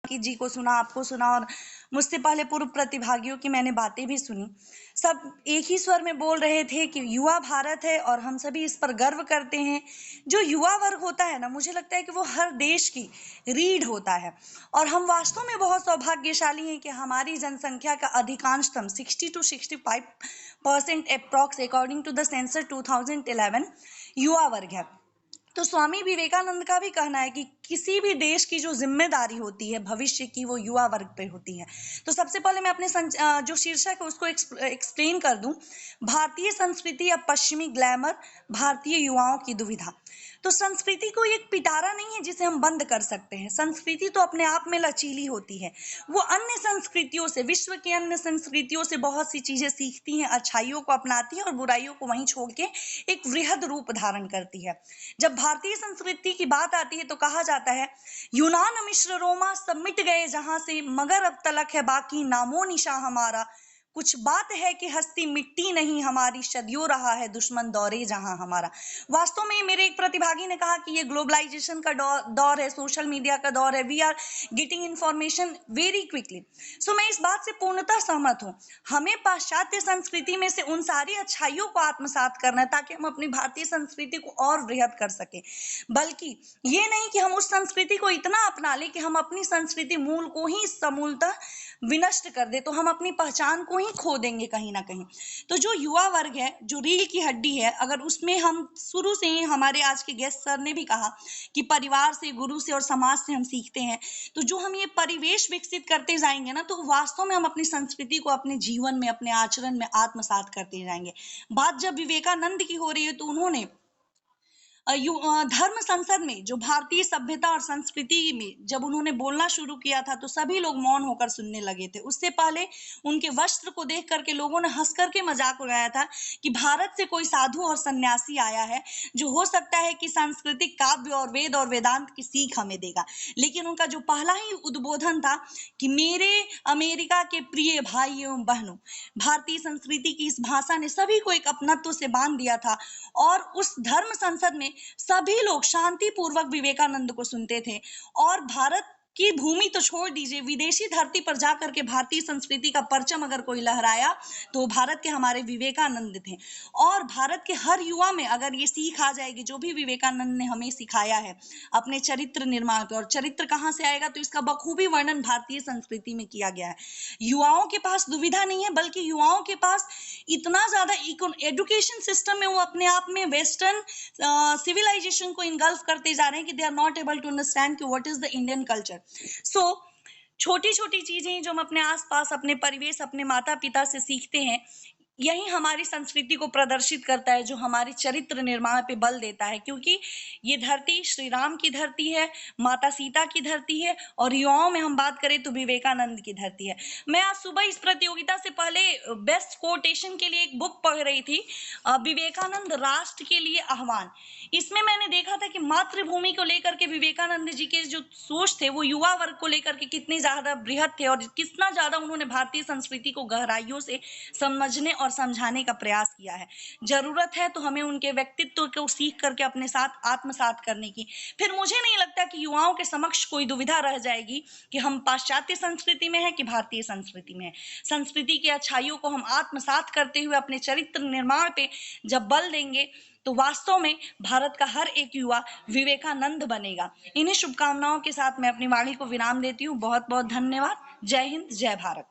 जी को सुना, आपको सुना और मुझसे पहले पूर्व प्रतिभागियों की मैंने बातें भी सुनी। सब एक ही स्वर में बोल रहे थे कि युवा भारत है और हम सभी इस पर गर्व करते हैं। जो युवा वर्ग होता है ना, मुझे लगता है कि वो हर देश की रीढ़ होता है और हम वास्तव में बहुत सौभाग्यशाली हैं कि हमारी जनसंख्या का अधिकांशतम 60 to 65% approx according to the census 2011 युवा वर्ग है। तो स्वामी विवेकानंद का भी कहना है कि किसी भी देश की जो जिम्मेदारी होती है भविष्य की, वो युवा वर्ग पे होती है। तो सबसे पहले मैं अपने जो शीर्षक है उसको एक्सप्लेन कर दूं। भारतीय संस्कृति या पश्चिमी ग्लैमर, भारतीय युवाओं की दुविधा। तो संस्कृति को एक पिटारा नहीं है जिसे हम बंद कर सकते हैं। संस्कृति तो अपने आप में लचीली होती है। वो अन्य संस्कृतियों से, विश्व की अन्य संस्कृतियों से बहुत सी चीजें सीखती हैं, अच्छाइयों को अपनाती हैं और बुराइयों को वहीं छोड़ के एक वृहद रूप धारण करती है। जब भारतीय संस्कृति की बात आती है तो कहा जाता है, यूनान मिस्र रोमा सब मिट गए जहां से, मगर अब तलक है बाकी नामो निशा हमारा। कुछ बात है कि हस्ती मिट्टी नहीं हमारी, सदियों रहा है दुश्मन दौरे जहां हमारा। वास्तव में मेरे एक प्रतिभागी ने कहा कि ये ग्लोबलाइजेशन का दौर है, सोशल मीडिया का दौर है, we are getting information very quickly. So मैं इस बात से पूर्णतः सहमत हूँ। हमें पाश्चात्य संस्कृति में से उन सारी अच्छाइयों को आत्मसात करना है ताकि हम अपनी भारतीय संस्कृति को और वृहद कर सके, बल्कि ये नहीं कि हम उस संस्कृति को इतना अपना लें कि हम अपनी संस्कृति मूल को ही समूलतः विनष्ट कर दे, तो हम अपनी पहचान को ही खो देंगे कहीं ना कहीं। तो जो युवा वर्ग है, जो रीढ़ की हड्डी है, अगर उसमें हम शुरू से ही, हमारे आज के गेस्ट सर ने भी कहा कि परिवार से, गुरु से और समाज से हम सीखते हैं, तो जो हम ये परिवेश विकसित करते जाएंगे ना, तो वास्तव में हम अपनी संस्कृति को अपने जीवन में, अपने आचरण में आत्मसात करते जाएंगे। बात जब विवेकानंद की हो रही है तो उन्होंने धर्म संसद में, जो भारतीय सभ्यता और संस्कृति में जब उन्होंने बोलना शुरू किया था तो सभी लोग मौन होकर सुनने लगे थे। उससे पहले उनके वस्त्र को देख करके लोगों ने हंस करके मजाक उड़ाया था कि भारत से कोई साधु और सन्यासी आया है जो हो सकता है कि सांस्कृतिक काव्य और वेद और वेदांत की सीख हमें देगा। लेकिन उनका जो पहला ही उद्बोधन था कि मेरे अमेरिका के प्रिय भाई एवं बहनों, भारतीय संस्कृति की इस भाषा ने सभी को एक अपनत्व से बांध दिया था और उस धर्म संसद में सभी लोग शांतिपूर्वक विवेकानंद को सुनते थे। और भारत की भूमि तो छोड़ दीजिए, विदेशी धरती पर जाकर के भारतीय संस्कृति का परचम अगर कोई लहराया तो भारत के हमारे विवेकानंद थे। और भारत के हर युवा में अगर ये सीख आ जाएगी जो भी विवेकानंद ने हमें सिखाया है अपने चरित्र निर्माण पे, और चरित्र कहाँ से आएगा तो इसका बखूबी वर्णन भारतीय संस्कृति में किया गया है। युवाओं के पास दुविधा नहीं है, बल्कि युवाओं के पास इतना ज्यादा एजुकेशन सिस्टम में वो अपने आप में वेस्टर्न सिविलाइजेशन को इनगल्फ करते जा रहे हैं कि they are not able to understand कि what is the Indian culture. So छोटी छोटी चीजें जो हम अपने आसपास, अपने परिवेश, अपने माता पिता से सीखते हैं, यही हमारी संस्कृति को प्रदर्शित करता है, जो हमारे चरित्र निर्माण पे बल देता है। क्योंकि ये धरती श्री राम की धरती है, माता सीता की धरती है, और युवाओं में हम बात करें तो विवेकानंद की धरती है। मैं आज सुबह इस प्रतियोगिता से पहले बेस्ट कोटेशन के लिए एक बुक पढ़ रही थी, विवेकानंद राष्ट्र के लिए आह्वान। इसमें मैंने देखा था कि मातृभूमि को लेकर के विवेकानंद जी के जो सोच थे वो युवा वर्ग को लेकर के कितने ज्यादा बृहद थे और कितना ज्यादा उन्होंने भारतीय संस्कृति को गहराइयों से समझने और समझाने का प्रयास किया है। जरूरत है तो हमें उनके व्यक्तित्व को सीख करके अपने साथ आत्मसात करने की। फिर मुझे नहीं लगता कि युवाओं के समक्ष कोई दुविधा रह जाएगी कि हम पाश्चात्य संस्कृति में है कि भारतीय संस्कृति में है। संस्कृति की अच्छाइयों को हम आत्मसात करते हुए अपने चरित्र निर्माण पे जब बल देंगे तो वास्तव में भारत का हर एक युवा विवेकानंद बनेगा। इन्हीं शुभकामनाओं के साथ मैं अपनी वाणी को विराम देती हूँ। बहुत बहुत धन्यवाद। जय हिंद, जय भारत।